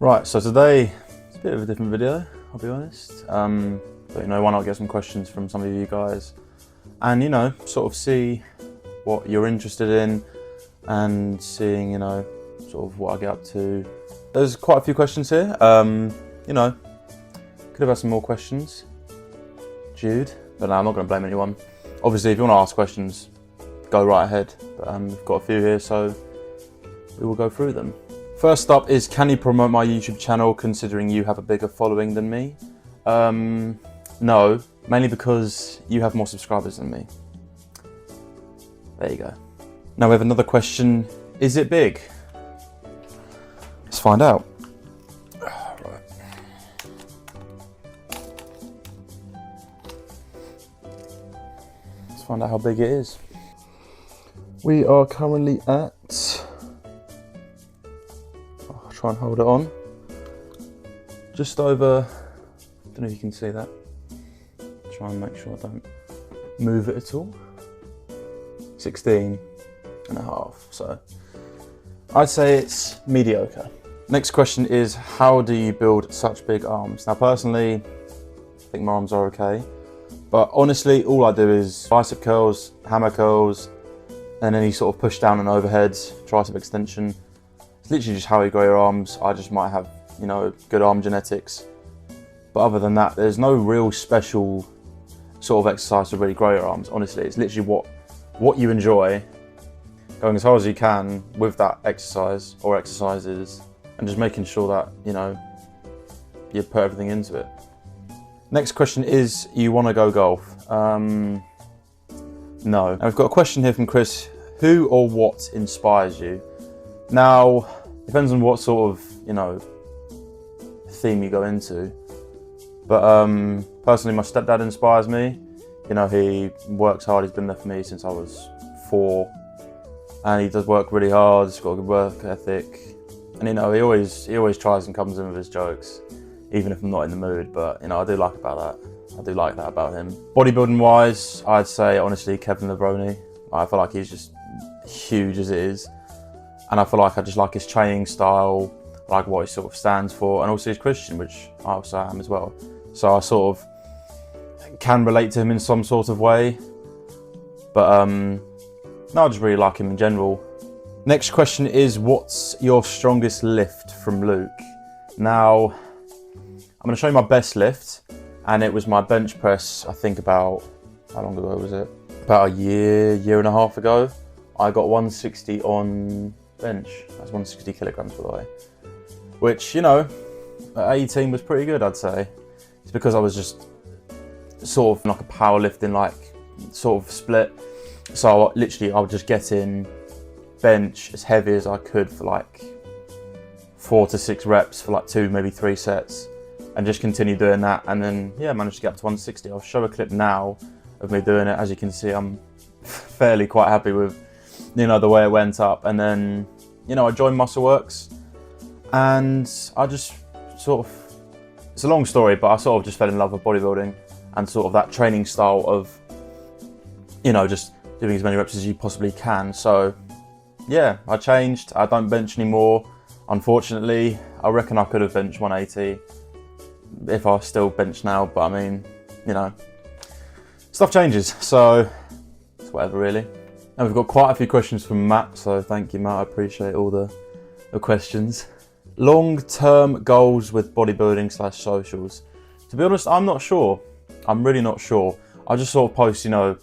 Right, so today it's a bit of a different video, I'll be honest. But you know, why not get some questions from some of you guys and, you know, sort of see what you're interested in and seeing, you know, sort of what I get up to. There's quite a few questions here. You know, could have had some more questions. Jude, but no, I'm not going to blame anyone. Obviously, if you want to ask questions, go right ahead. But we've got a few here, so we will go through them. First up is, can you promote my YouTube channel considering you have a bigger following than me? No, mainly because you have more subscribers than me. There you go. Now we have another question. Is it big? Let's find out. Right. Let's find out how big it is. We are currently at, I'll try and hold it on, just over, I don't know if you can see that. Try and make sure I don't move it at all. 16 and a half, so I'd say it's mediocre. Next question is, how do you build such big arms? Now personally, I think my arms are okay, but honestly all I do is bicep curls, hammer curls, and any sort of push down and overheads, tricep extension. It's literally just how you grow your arms. I just might have, you know, good arm genetics, but other than that there's no real special sort of exercise to really grow your arms. Honestly, it's literally what you enjoy, going as hard as you can with that exercise or exercises, and just making sure that, you know, you put everything into it. Next question is, you want to go golf? No. And we've got a question here from Chris. Who or what inspires you? Now, depends on what sort of, you know, theme you go into. But personally, my stepdad inspires me. You know, he works hard. He's been there for me since I was 4. And he does work really hard. He's got a good work ethic. And, you know, he always tries and comes in with his jokes, even if I'm not in the mood. But, you know, I do like that about him. Bodybuilding wise, I'd say honestly Kevin Levrone. I feel like he's just huge as it is, and I feel like I just like his training style, like what he sort of stands for, and also he's Christian, which I also am as well. So I sort of can relate to him in some sort of way. But no, I just really like him in general. Next question is, what's your strongest lift from Luke? Now, I'm going to show you my best lift. And it was my bench press, I think about, how long ago was it? About a year and a half ago. I got 160 on bench. That's 160 kilograms, by the way. Which, you know, at 18 was pretty good, I'd say. It's because I was just sort of like a powerlifting, like, sort of split. So literally, I would just get in bench as heavy as I could for like 4 to 6 reps for like 2, maybe 3 sets. And just continue doing that, and then yeah, managed to get up to 160. I'll show a clip now of me doing it. As you can see, I'm fairly quite happy with, you know, the way it went up. And then, you know, I joined Muscleworks, and I just sort of, it's a long story, but I sort of just fell in love with bodybuilding and sort of that training style of, you know, just doing as many reps as you possibly can. So yeah, I changed. I don't bench anymore, unfortunately. I reckon I could have benched 180 if I still bench now, but I mean, you know, stuff changes, so it's whatever really. And we've got quite a few questions from Matt, so thank you, Matt. I appreciate all the questions. Long-term goals with bodybuilding / socials. To be honest, I'm not sure. I'm really not sure. I just sort of post, you know,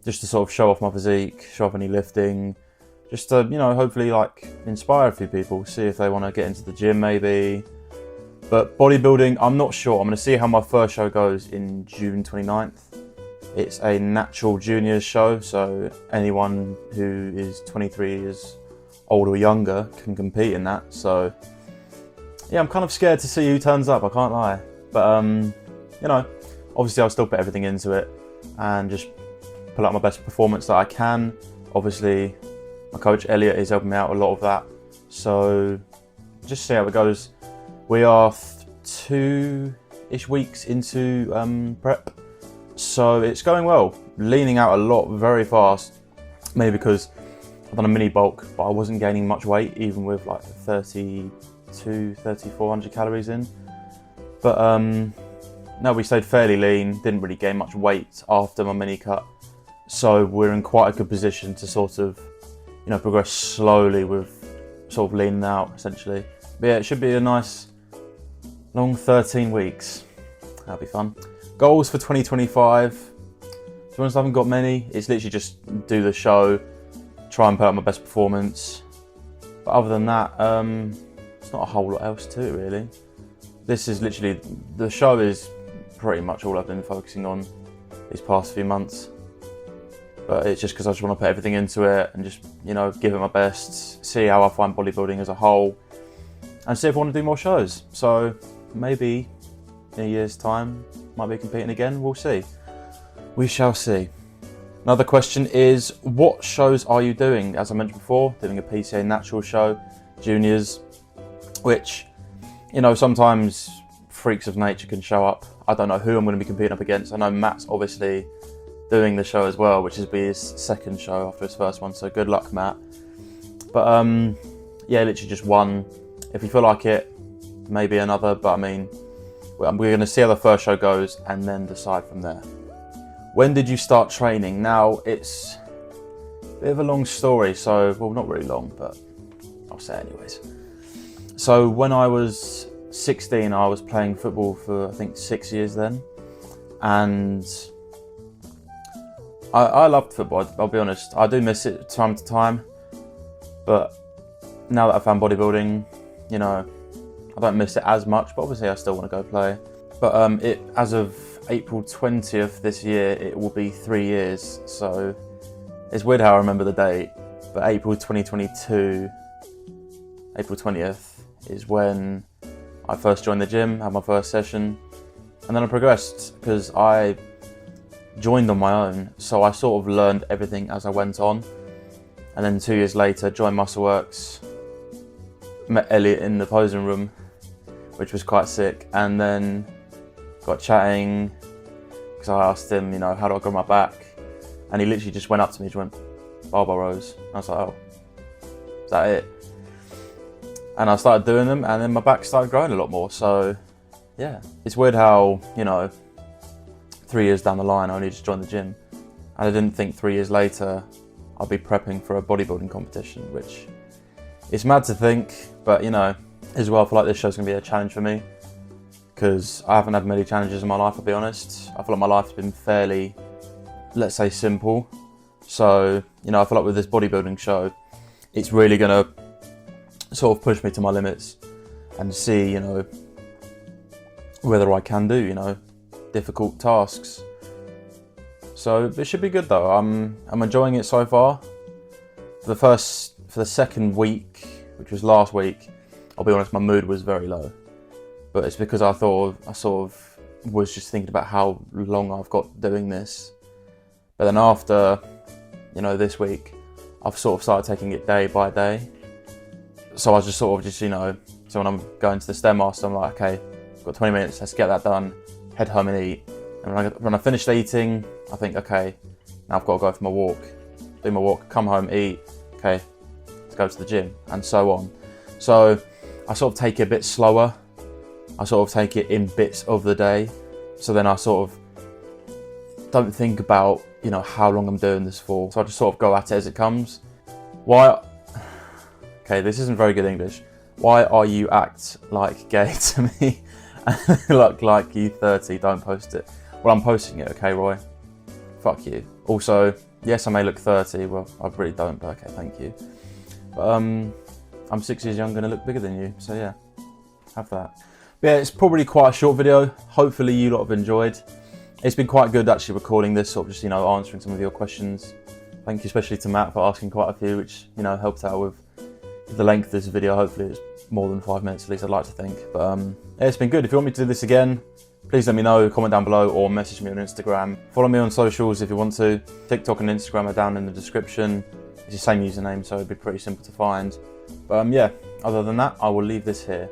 just to sort of show off my physique, show off any lifting, just to, you know, hopefully like inspire a few people, see if they want to get into the gym maybe. But bodybuilding, I'm not sure. I'm going to see how my first show goes in June 29th. It's a natural juniors show, so anyone who is 23 years old or younger can compete in that. So yeah, I'm kind of scared to see who turns up, I can't lie. But you know, obviously I'll still put everything into it and just pull out my best performance that I can. Obviously, my coach Elliot is helping me out a lot of that. So just see how it goes. We are 2-ish weeks into prep, so it's going well. Leaning out a lot very fast, maybe because I've done a mini bulk, but I wasn't gaining much weight, even with like 32 230, 400 calories in. But no, we stayed fairly lean, didn't really gain much weight after my mini cut. So we're in quite a good position to sort of, you know, progress slowly with sort of leaning out essentially. But yeah, it should be a nice long 13 weeks. That'll be fun. Goals for 2025. To be honest, I haven't got many. It's literally just do the show, try and put out my best performance. But other than that, it's not a whole lot else to it really. This is literally, the show is pretty much all I've been focusing on these past few months. But it's just because I just want to put everything into it and just, you know, give it my best, see how I find bodybuilding as a whole, and see if I want to do more shows. So maybe in a year's time, might be competing again, we'll see. We shall see. Another question is, what shows are you doing? As I mentioned before, doing a PCA natural show, juniors, which, you know, sometimes freaks of nature can show up. I don't know who I'm going to be competing up against. I know Matt's obviously doing the show as well, which is his second show after his first one, so good luck, Matt. But yeah, literally just one. If you feel like it, maybe another, but I mean, we're going to see how the first show goes and then decide from there. When did you start training? Now, it's a bit of a long story, so, well, not really long, but I'll say it anyways. So when I was 16, I was playing football for, I think, 6 years then, and I loved football, I'll be honest. I do miss it time to time, but now that I found bodybuilding, you know, I don't miss it as much, but obviously I still want to go play. But as of April 20th this year, it will be 3 years, so it's weird how I remember the date, but April 2022, April 20th is when I first joined the gym, had my first session, and then I progressed because I joined on my own, so I sort of learned everything as I went on. And then 2 years later, joined Muscleworks, met Elliot in the posing room, which was quite sick, and then got chatting because I asked him, you know, how do I grow my back? And he literally just went up to me, just went, barbell rows. I was like, oh, is that it? And I started doing them, and then my back started growing a lot more. So yeah, it's weird how, you know, 3 years down the line, I only just joined the gym. And I didn't think 3 years later, I'll be prepping for a bodybuilding competition, which is mad to think, but you know, as well, I feel like this show's gonna be a challenge for me because I haven't had many challenges in my life, I'll be honest. I feel like my life's been fairly, let's say, simple. So, you know, I feel like with this bodybuilding show, it's really gonna sort of push me to my limits and see, you know, whether I can do, you know, difficult tasks. So it should be good though. I'm enjoying it so far. For the second week, which was last week, I'll be honest, my mood was very low. But it's because I sort of was just thinking about how long I've got doing this. But then after, you know, this week, I've sort of started taking it day by day. So I was just sort of you know, so when I'm going to the Stairmaster, I'm like, okay, I've got 20 minutes, let's get that done, head home and eat. And when I finished eating, I think, okay, now I've got to go for my walk, do my walk, come home, eat, okay, let's go to the gym, and so on. So I sort of take it a bit slower. I sort of take it in bits of the day. So then I sort of don't think about, you know, how long I'm doing this for. So I just sort of go at it as it comes. Why? Okay, this isn't very good English. Why are you act like gay to me? Look like you 30, don't post it. Well, I'm posting it, okay, Roy? Fuck you. Also, yes, I may look 30. Well, I really don't, but okay, thank you. But I'm 6 years younger and I look bigger than you, so yeah, have that. But yeah, it's probably quite a short video. Hopefully you lot have enjoyed. It's been quite good actually recording this, sort of just, you know, answering some of your questions. Thank you especially to Matt for asking quite a few, which, you know, helped out with the length of this video. Hopefully it's more than 5 minutes at least, I'd like to think. But yeah, it's been good. If you want me to do this again, please let me know, comment down below or message me on Instagram. Follow me on socials if you want to. TikTok and Instagram are down in the description. It's the same username, so it'd be pretty simple to find. But yeah, other than that, I will leave this here.